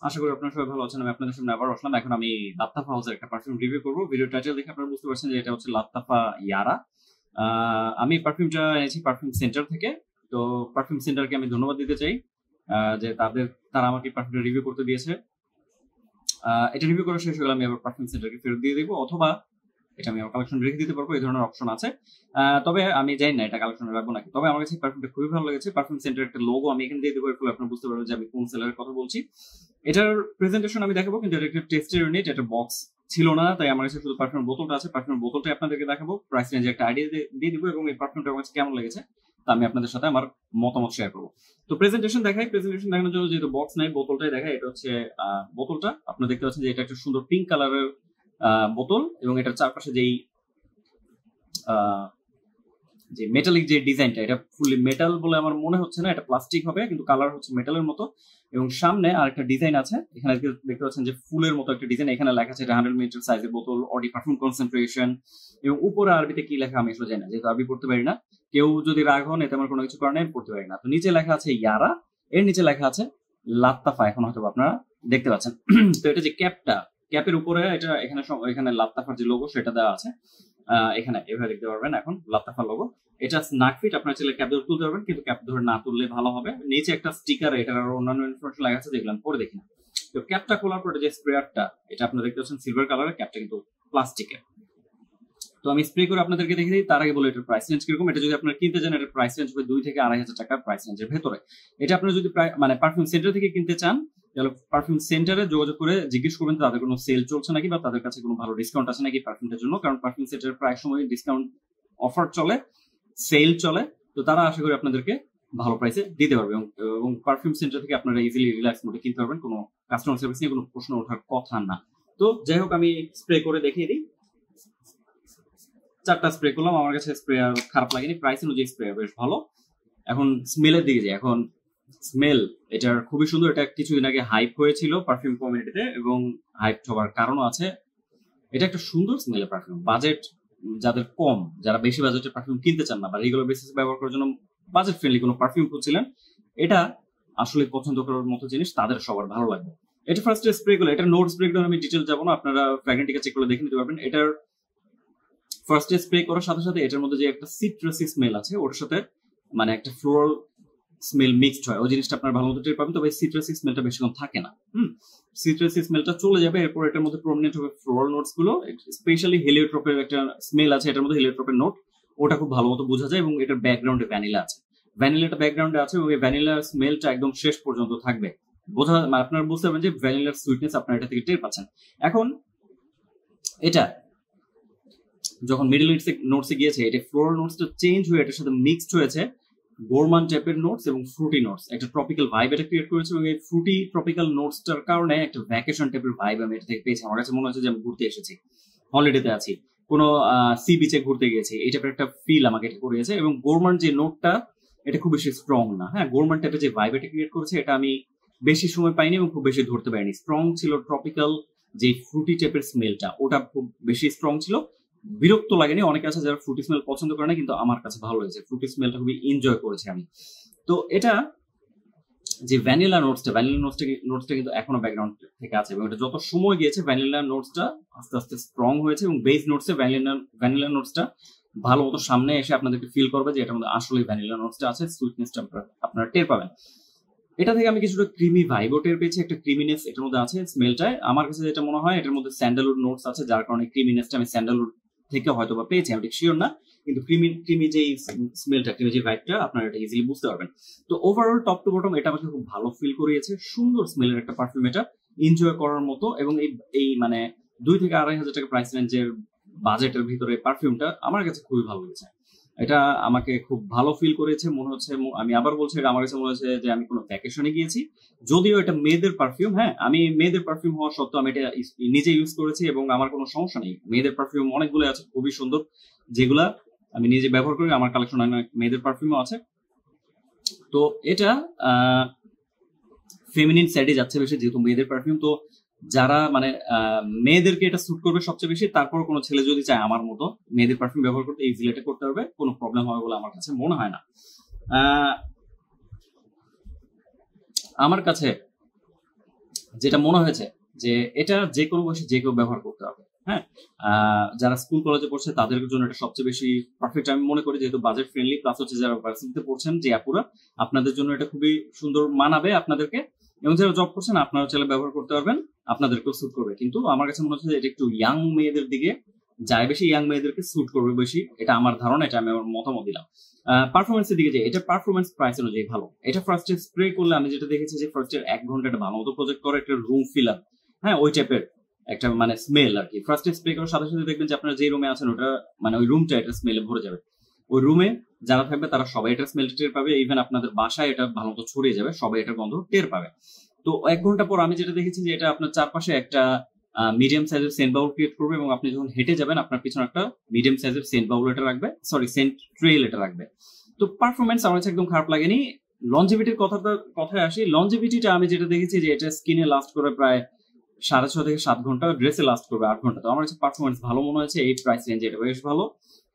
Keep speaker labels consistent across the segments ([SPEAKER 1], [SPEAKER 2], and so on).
[SPEAKER 1] আশা করি আপনারা সবাই ভালো আছেন। আমি আপনাদের সামনে আবার আসলাম। এখন আমি লাত্তাফা হাউসের একটা পারফিউম রিভিউ করব। ভিডিও টাইটেল দেখে আপনারা বুঝতে পারছেন যে এটা হচ্ছে লাত্তাফা ইয়ারা। আমি পারফিউমটা এনেছি পারফিউম সেন্টার থেকে। তো পারফিউম সেন্টারকে আমি ধন্যবাদ দিতে চাই যে তারা আমাকে পারফিউমটা রিভিউ করতে দিয়েছে। এটা রিভিউ করা শেষ হলে আমি আবার পারফিউম সেন্টারকে ফেরত দিয়ে দেবো, অথবা এটা আমি আমার কালেকশন রেখে দিতে পারবো। এই ধরনের অপশন আছে। তবে আমি জানি না এটা কালেকশনে রাখবো নাকি। তবে আমার কাছে পারফিউমটা খুবই ভালো লেগেছে। পারফিউম সেন্টার একটা লোগো আমি এখানে দিয়ে দেবো, এর ফলে আপনারা বুঝতে পারবেন যে আমি কোন সেলারের কথা বলছি। এটার প্রেজেন্টেশন আমি দেখাবো, কিন্তু এটা একটা টেস্টের ইউনিট, এটা বক্স ছিল না, তাই আমার কাছে শুধু পারফিউমের বোতলটা আছে। পারফিউমের বোতলটাই আপনাদেরকে দেখাবো, প্রাইস রেঞ্জে একটা আইডিয়া দিয়ে দিব, এবং এই পারফিউমটা আমার কাছে কেমন লেগেছে তা আমি আপনাদের সাথে আমার মতামত শেয়ার করবো। তো প্রেজেন্টেশন দেখাই। প্রেজেন্টেশন দেখানোর জন্য যেহেতু বক্স নাই, বোতলটাই দেখাই। এটা হচ্ছে বোতলটা আপনারা দেখতে পাচ্ছেন যে এটা একটা সুন্দর পিঙ্ক কালারের বোতল, এবং এটার চারপাশে যে মেটালিক যে ডিজাইনটা, এটা ফুললি মেটাল বলে আমার মনে হচ্ছে না, এটা প্লাস্টিক হবে, কিন্তু কালার হচ্ছে মেটালের মতো। এবং সামনে আরেকটা ডিজাইন আছে, এখানে দেখতে পাচ্ছেন যে ফুলের মতো একটা ডিজাইন। এখানে লেখা আছে 100 মিলিলিটার সাইজের বোতল, অডি পারফিউম কনসেন্ট্রেশন, এবং উপরে আরবিতে কি লেখা আমি আসলে জানি না, যেহেতু আরবি পড়তে পারি না। কেউ যদি রাগ হন, এতে আমার কোনো কিছু কারণে পড়তে পারি না। তো নিচে লেখা আছে ইয়ারা, এর নিচে লেখা আছে লাত্তাফা, এখন হয়তো আপনারা দেখতে পাচ্ছেন। তো এটা যে ক্যাপের উপরে এটা এখানে লাত্তাফার যে লোগো সেটা দেওয়া আছে। এখানে এভাবে দেখতে পারবেন এখন লাত্তাফা লোগো। এটা স্নাক ফিট, আপনারা চাইলে ক্যাপ ধরে তুলতে পারবেন, কিন্তু ক্যাপ ধরে না তুললে ভালো হবে। নিচে একটা স্টিকার, এটার আরো অন্যান্য ইনফরমেশন লেখা আছে যেগুলো আমি পরে দেখি না। তো ক্যাপটা খোলার পরে যে স্প্রেয়ারটা, এটা আপনারা দেখতে পাচ্ছেন সিলভার কালারের, ক্যাপটা কিন্তু প্লাস্টিকের। তো আমি স্প্রে করে আপনাদেরকে দেখে দিই, তার আগে বলে এটার প্রাইস রেঞ্জ কিরকম। এটা যদি আপনারা কিনতে চান, এটার প্রাইস রেঞ্জ হবে 2 থেকে 2,500 টাকার প্রাইস রেঞ্জের ভেতরে। এটা আপনারা যদি পারফিউম সেন্টার থেকে কিনতে চান, তাহলে পারফিউম সেন্টারে যোগাযোগ করে জিজ্ঞেস করবেন তাদের কোনো সেল চলছে নাকি, বা তাদের কাছে কোনো ভালো ডিসকাউন্ট আছে নাকি পারফিউমটার জন্য। কারণ পারফিউম সেন্টারে প্রায় সময় ডিসকাউন্ট অফার চলে, সেল চলে। তো তারা আশা করি আপনাদেরকে ভালো প্রাইসে দিতে পারবে, এবং পারফিউম সেন্টার থেকে আপনারা ইজিলি রিল্যাক্স মোডে কিনতে পারবেন। কোনো কাস্টমার সার্ভিস নিয়ে কোনো প্রশ্ন ওঠার কথা না। তো যাই হোক, আমি স্প্রে করে দেখিয়ে দিই। 4টা স্প্রে করলাম, আমার কাছে স্প্রে আর খারাপ লাগেনি, প্রাইস অনুযায়ী স্প্রে বেশ ভালো। এখন স্মেলের দিকে যাই। এখন স্মেল এটার খুবই সুন্দর। এটা কিছুদিন আগে হাইপ হয়েছিল পারফিউম কমিউনিটিতে, এবং হাইপ হওয়ার কারণও আছে। এটা একটা সুন্দর স্মেলের পারফিউম। বাজেট যাদের কম, যারা বেশি বাজেটের পারফিউম কিনতে চান না, বা রেগুলার বেসিসে ব্যবহার করার জন্য বাজেট ফ্রেন্ডলি কোনো পারফিউম খুঁজছিলেন, এটা আসলে পছন্দ করার মতো জিনিস, তাদের সবার ভালো লাগবে। এটা ফার্স্ট স্প্রে করলে, এটা নোটস ব্রেকডাউন আমি ডিটেল যাবো না, আপনারা ফ্র্যাগনেন্টিকা চেক করে দেখে নিতে পারবেন। এটার ফার্স্ট স্প্রে করার সাথে সাথে এটার মধ্যে যে একটা সিট্রাসি স্মেল আছে, ওটার সাথে একটা ফ্লোরাল স্মেল মিক্সড হয়, ওই জিনিসটা আপনারা ভালো মতো টের পাবেন। তবে সিট্রাসি স্মেলটা বেশিক্ষণ থাকে না। সিট্রাসি স্মেলটা চলে যাবে, এরপর এটার মধ্যে প্রমিনেন্ট হবে ফ্লোরাল নোটস গুলো। স্পেশালি হেলিওট্রপের একটা স্মেল আছে এটার মধ্যে, হেলিওট্রপের নোট, ওটা খুব ভালো মতো বোঝা যায়। এবং এটার ব্যাকগ্রাউন্ডে ভ্যানিলা আছে, ভ্যানিলাটা ব্যাকগ্রাউন্ডে আছে, এবং এই ভ্যানিলার স্মেলটা একদম শেষ পর্যন্ত থাকবে। আপনারা বুঝতে পারবেন যে ভ্যানিলার সুইটনেস আপনারা এটা থেকে টের পাচ্ছেন। এখন এটা যখন মিডল নোটসে গিয়েছে, এটা ফ্লোরাল নোটসটা চেঞ্জ হয়ে এটার সাথে মিক্সড হয়েছে গোরমান টাইপের নোটস এবং ফ্রুটি নোটস। একটা ট্রপিক্যাল ভাইব এটা ক্রিয়েট করেছে, এবং এই ফ্রুটি ট্রপিক্যাল নোটসটার কারণে একটা ভ্যাকেশন টাইপের ভাইব আমি এটা থেকে পেয়েছি। আমার কাছে মনে হচ্ছে যে আমি ঘুরতে এসেছি, হলিডেতে আছি, কোনো সি বিচে ঘুরতে গেছি, এই টাইপের একটা ফিল আমাকে এটা করিয়েছে। এবং গোরমান যে নোটটা, এটা খুব বেশি স্ট্রং না। হ্যাঁ, গোরমান টাইপের যে ভাইব এটা ক্রিয়েট করেছে, এটা আমি বেশি সময় পাইনি এবং খুব বেশি ধরতে পারিনি। স্ট্রং ছিল ট্রপিক্যাল যে ফ্রুটি টাইপের স্মেলটা, ওটা খুব বেশি স্ট্রং ছিল। বিরক্ত লাগেনি। অনেকে আছে যারা ফ্রুটি স্মেল পছন্দ করে না, কিন্তু আমার কাছে ভালো লেগেছে, ফ্রুটি স্মেলটা খুবই এনজয় করেছি আমি। তো এটা যে ভ্যানিলা নোটসটা কিন্তু এখনো ব্যাকগ্রাউন্ড থেকে আছে, এবং এটা যত সময় গিয়েছে ভ্যানিলা নোটসটা আস্তে আস্তে স্ট্রং হয়েছে, এবং বেস নোটসে ভ্যানিলা নোটসটা ভালো মতো সামনে এসে আপনাদেরকে ফিল করবে যে এটার মধ্যে আসলে ভ্যানিলা নোটসটা আছে, সুইটনেসটা আপনারা টের পাবেন। এটা থেকে আমি কিছুটা ক্রিমি ভাইবও টের পেয়েছি, একটা ক্রিমিনেস এটার মধ্যে আছে স্মেলটায়। আমার কাছে যেটা মনে হয়, এটার মধ্যে স্যান্ডালউড নোটস আছে, যার কারণে ক্রিমিনেসটা আমি স্যান্ডালউড থেকে হয়তো বা পেয়েছি, আমি ঠিক শিওর না। কিন্তু ক্রিমি যে স্মেলটা, ক্রিমি যে ভাইবটা, আপনারা এটা ইজিলি বুঝতে পারবেন। তো ওভারঅল টপ টু বটম এটা আমাকে খুব ভালো ফিল করিয়েছে। সুন্দর স্মেলের একটা পারফিউম, এটা এনজয় করার মতো। এবং এই 2 থেকে 2,500 টাকা প্রাইস রেঞ্জের বাজেটের ভিতরে পারফিউমটা আমার কাছে খুবই ভালো লেগেছে। এটা আমাকে খুব ভালো ফিল করেছে। মনে হচ্ছে, আমি আবার বলছি, এটা আমার কাছে মনে হচ্ছে যে আমি কোনো ভ্যাকেশনে গিয়েছি। যদিও এটা মেয়েদের পারফিউম, হ্যাঁ, আমি মেয়েদের পারফিউম হওয়া সত্ত্বেও আমি এটা নিজে ইউজ করেছি, এবং আমার কোনো সমস্যা নেই। মেয়েদের পারফিউম অনেকগুলো আছে খুবই সুন্দর, যেগুলা আমি নিজে ব্যবহার করি। আমার কালেকশন মেয়েদের পারফিউমও আছে। তো এটা ফেমিনিন সাইডে যাচ্ছে বেশি, যেহেতু মেয়েদের পারফিউম। তো যারা মেয়েদেরকে এটা স্যুট করবে সবচেয়ে বেশি। তারপর কোনো ছেলে যদি চায় আমার মতো মেয়েদের পারফিউম ব্যবহার করতে, ইজিলি এটা করতে পারবে, কোনো প্রবলেম হবে বলে আমার কাছে মনে হয় না। আমার কাছে যেটা মনে হয়েছে যে এটা যে কোনো বয়সে যে কেউ ব্যবহার করতে হবে। হ্যাঁ, যারা স্কুল কলেজে পড়ছে তাদের জন্য এটা সবচেয়ে বেশি পারফেক্ট আমি মনে করি, যেহেতু বাজেট ফ্রেন্ডলি, প্লাস হচ্ছে যারা ভার্সিটিতে পড়ছেন যে আপুরা, আপনাদের জন্য এটা খুবই সুন্দর মানাবে আপনাদেরকে, এবং যারা জব করছেন আপনারা চাইলে ব্যবহার করতে পারবেন, আপনাদেরকেও স্যুট করবে। কিন্তু আমার কাছে মনে হচ্ছে যে এটা একটু ইয়াং মেয়েদের দিকে যায় বেশি, ইয়াং মেয়েদেরকে স্যুট করবে বেশি, এটা আমার ধারণা, এটা আমি আমার মতামত দিলাম। পারফরমেন্সের দিকে যে এটা পারফরমেন্স প্রাইস অনুযায়ী ভালো। এটা ফার্স্টে স্প্রে করলে আমি যেটা দেখেছি যে ফার্স্টের 1 ঘন্টা এটা ভালো মতো প্রজেক্ট করে, একটা রুম ফিলার, হ্যাঁ ওই টাইপের একটা মানে স্মেল আর কি। ফার্স্টে স্প্রে করার সাথে সাথে দেখবেন যে আপনারা যে রুমে আছেন ওটা মানে ওই রুমটা এটা স্মেলে ভরে যাবে। ওই রুমে যারা থাকবে তারা সবাই এটা স্মেল টের পাবে, ইভেন আপনাদের বাসায় এটা ভালো মতো ছড়িয়ে যাবে, সবাই এটা গন্ধ টের পাবে। তো 1 ঘন্টা পর আমি যেটা দেখেছি যে এটা আপনার চারপাশে একটা মিডিয়াম সাইজের সেন্ট বাউল ক্রিয়েট করবে, এবং আপনি যখন হেঁটে যাবেন আপনার পিছনে একটা মিডিয়াম সাইজের সেন্ট বাউল এটা রাখবে, সরি সেন্ট ট্রেল এটা রাখবে। তো পারফরমেন্স আমার কাছে একদম খারাপ লাগেনি। লঞ্জিভিটির কথায় আসি, লঞ্জিভিটিটা আমি যেটা দেখেছি যে এটা স্কিনে লাস্ট করে প্রায় 6.5 থেকে 7 ঘন্টা, ড্রেসে লাস্ট করবে 8 ঘন্টা। তো আমার কাছে পারফরমেন্স ভালো মনে হয়েছে, এই প্রাইস রেঞ্জে এটা বেশ ভালো,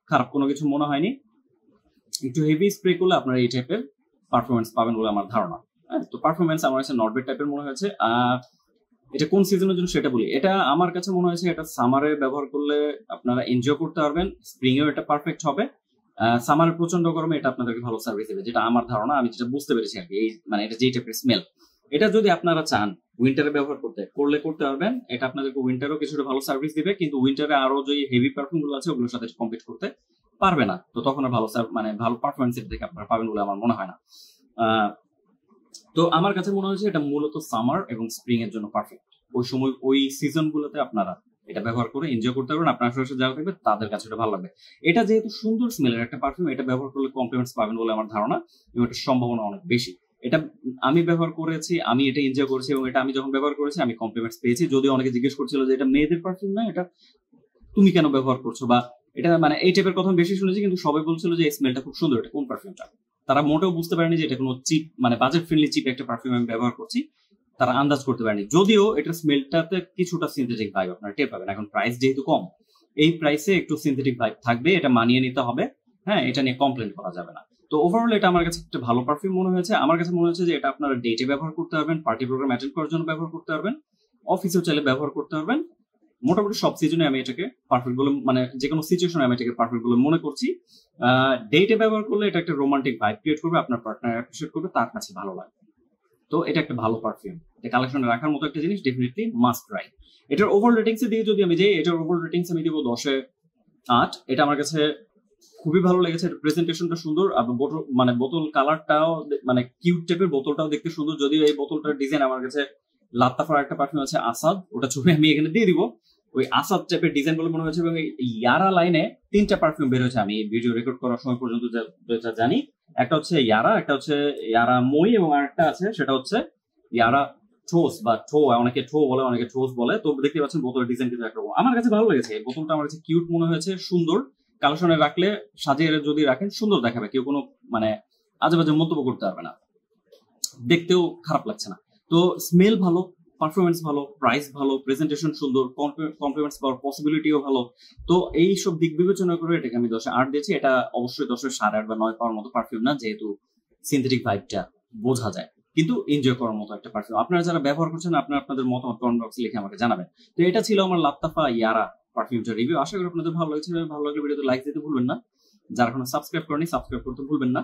[SPEAKER 1] খারাপ কোনো কিছু মনে হয়নি। একটু হেভি স্প্রে করলে আপনারা এই টাইপের পারফরমেন্স পাবেন বলে আমার ধারণা। হ্যাঁ, তো পারফরমেন্স আমার কাছে নট ব্যাড টাইপের মনে হয়েছে। এটা কোন সিজনের জন্য সেটা বলি, এটা আমার কাছে মনে হয়েছে এটা সামারে ব্যবহার করলে আপনারা এনজয় করতে পারবেন, স্প্রিং এও এটা পারফেক্ট হবে। সামারে প্রচন্ড গরমে এটা আপনাদেরকে ভালো সার্ভিস দেবে, যেটা আমার ধারণা, আমি যেটা বুঝতে পেরেছি আর কি। এই মানে এটা যেই টাইপের স্মেল, এটা যদি আপনারা চান উইন্টারে ব্যবহার করতে পারবেন, এটা আপনাদেরকে উইন্টারও কিছুটা ভালো সার্ভিস দিবে, কিন্তু উইন্টারে আরো যে হেভি পারফিউম গুলো আছে ওগুলোর সাথে কম্পিট করতে পারবে না। তো তখন আর ভালো মানে ভালো পারফরমেন্স থেকে আপনারা পাবেন বলে আমার মনে হয় না। তো আমার কাছে মনে হয়েছে এটা মূলত সামার এবং স্প্রিং এর জন্য পারফেক্ট। ওই সময় ওই সিজন গুলোতে আপনারা এটা ব্যবহার করে এনজয় করতে পারবেন, আপনার আশেপাশে যারা থাকবে তাদের কাছে এটা ভালো লাগবে। এটা যেহেতু সুন্দর স্মেলের একটা পারফিউম, এটা ব্যবহার করলে কমপ্লিমেন্টস পাবেন বলে আমার ধারণা, এবং এটার সম্ভাবনা অনেক বেশি। এটা আমি ব্যবহার করেছি, আমি এটা এনজয় করেছি, এবং এটা আমি যখন ব্যবহার করেছি আমি কমপ্লিমেন্টস পেয়েছি। যদিও অনেকে জিজ্ঞেস করছিল যে এটা মেয়েদের পারফিউম না, এটা তুমি কেন ব্যবহার করছো, বা এটা মানে এই টাইপের কথা বেশি শুনেছি, কিন্তু সবাই বলছিল যে এই স্মেলটা খুব সুন্দর, এটা কোন পারফিউমটা। তারা মোটেও বুঝতে পারেনি যে এটা কোনো চিপ মানে বাজেট ফ্রেন্ডলি চিপ একটা পারফিউম আমি ব্যবহার করছি, তারা আন্দাজ করতে পারেনি। যদিও এটা স্মেলটাতে কিছুটা সিনথেটিক ভাইব আপনারা টের পাবেন, এখন প্রাইস যেহেতু কম, এই প্রাইসে একটু সিনথেটিক ভাইব থাকবে, এটা মানিয়ে নিতে হবে। হ্যাঁ, এটা নিয়ে কমপ্লেন করা যাবে না। তো ওভারঅল এটা আমার কাছে একটা ভালো পারফিউম মনে হয়েছে। আমার কাছে মনে হচ্ছে যে এটা আপনারা ডেটে ব্যবহার করতে পারবেন, পার্টি প্রোগ্রাম অ্যাটেন্ড করার জন্য ব্যবহার করতে পারবেন, অফিসেও চাইলে ব্যবহার করতে পারবেন। মোটামুটি সব সিজনে আমি এটাকে পারফেক্ট বলে, মানে যে কোনো সিচুয়েশনে আমি এটাকে পারফেক্ট বলে মনে করছি। ডেটে ব্যবহার করলে এটা একটা রোমান্টিক ভাইব ক্রিয়েট করবে, আপনার পার্টনার অ্যাপ্রিশিয়েট করবে, তার কাছে ভালো লাগবে। তো এটা একটা ভালো পারফিউম, এটা কালেকশনে রাখার মতো একটা জিনিস, ডেফিনেটলি মাস্ট ট্রাই। এটার ওভার রেটিংস এর দিকে যদি আমি যাই, এটার ওভার রেটিংস আমি দিব 10-এ 8। এটা আমার কাছে খুবই ভালো লেগেছে, প্রেজেন্টেশনটা সুন্দর, আর মানে বোতল কালারটাও মানে কিউট টাইপের, বোতলটাও দেখতে সুন্দর। যদিও এই বোতলটার ডিজাইন আমার কাছে লাত্তাফার একটা পারফিউম আছে আসাদ, ওটা ছবি আমি এখানে দিয়ে দিব, ওই আসাদ টাইপের ডিজাইন বলে মনে হয়েছে। এবং ইয়ারা লাইনে 3টা পারফিউম বের হয়েছে আমি ভিডিও রেকর্ড করার সময় পর্যন্ত যেটা জানি। একটা হচ্ছে ইয়ারা, একটা হচ্ছে ইয়ারা মই, এবং আরেকটা আছে সেটা হচ্ছে ইয়ারা ঠোস বা ঠো, অনেকে ঠো বলে অনেকে ঠোস বলে। তো দেখতে পাচ্ছেন বোতলের ডিজাইন কিন্তু একরকম, আমার কাছে ভালো লেগেছে। বোতলটা আমার কাছে কিউট মনে হয়েছে, সুন্দর, কালেকশনে রাখলে সাজিয়ে যদি রাখেন সুন্দর দেখাবে, কেউ কোনো মানে আজে বাজে মন্তব্য করতে পারবে না, দেখতেও খারাপ লাগছে না। তো স্মেল ভালো, পারফরমেন্স ভালো, প্রাইস ভালো, প্রেজেন্টেশন সুন্দর, কমপ্লিমেন্টস পাওয়ার পসিবিলিটিও ভালো। তো এই সব দিক বিবেচনা করে এটাকে আমি 10-এ 8 দিয়েছি। এটা অবশ্যই 10-এ 8.5 বা 9 পাওয়ার মতো পারফিউম না, যেহেতু সিনথেটিক ভাইবটা বোঝা যায়, কিন্তু এনজয় করার মতো একটা পারফিউম। আপনারা যারা ব্যবহার করছেন আপনাদের মতামত কমেন্ট বক্সে লিখে আমাকে জানাবেন। তো এটা ছিল আমার লাত্তাফা ইয়ারা পারফিউমটা রিভিউ। আশা করি আপনাদের ভালো লাগছে। ভালো লাগলে ভিডিওতে লাইক দিতে ভুলবেন না, যারা এখনো সাবস্ক্রাইব করেনি সাবস্ক্রাইব করতে ভুলবেন না।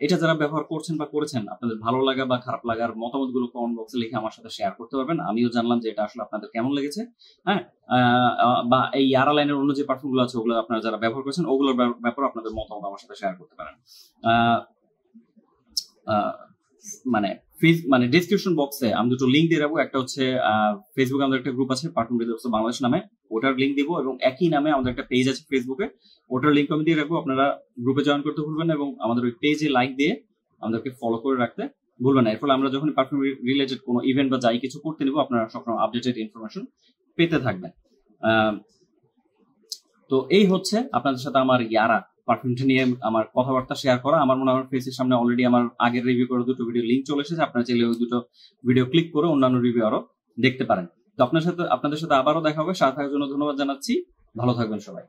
[SPEAKER 1] এটা যারা ব্যবহার করছেন বা করেছেন, আপনাদের ভালো লাগা বা খারাপ লাগার মতামত গুলো কমেন্ট বক্সে লিখে আমার সাথে শেয়ার করতে পারবেন। আমিও জানলাম যে এটা আসলে আপনাদের কেমন লেগেছে। হ্যাঁ, বা এই ইয়ারা লাইনের অন্য যে পারফিউম গুলো আছে ওগুলো আপনারা যারা ব্যবহার করেছেন ওগুলোর ব্যাপারে আপনাদের মতামত আমার সাথে শেয়ার করতে পারেন। মানে ডেসক্রিপশন বক্সে আমি দুটো লিঙ্ক দিয়ে রাখবো। একটা হচ্ছে ফেসবুকে আমাদের একটা গ্রুপ আছে পারফিউম রিভিউস বাংলাদেশ নামে, ওটার লিঙ্ক দিব, এবং একই নামে আমাদের একটা পেজ আছে ফেসবুকে, ওটার লিঙ্ক আমি দিয়ে রাখবো। আপনারা গ্রুপে জয়েন করতে ভুলবেন না, এবং আমাদের ওই পেজে লাইক দিয়ে আমাদেরকে ফলো করে রাখতে ভুলবেন না। এর ফলে আমরা যখন পারফিউম রিলেটেড কোনো ইভেন্ট বা যাই কিছু করতে নিব, আপনারা সবসময় আপডেটেড ইনফরমেশন পেতে থাকবেন। তো এই হচ্ছে আপনাদের সাথে আমার ইয়ারা পারফিউমটা নিয়ে আমার কথাবার্তা শেয়ার করা। আমার মনে হয় ফেসের সামনে অলরেডি আমার আগের রিভিউ করে দুটো ভিডিও লিঙ্ক চলে এসেছে, আপনারা চাইলে ওই দুটো ভিডিও ক্লিক করে অন্যান্য রিভিউ আরো দেখতে পারেন। তো আপনাদের সাথে আবারও দেখা হবে। সাথে থাকার জন্য ধন্যবাদ জানাচ্ছি। ভালো থাকবেন সবাই।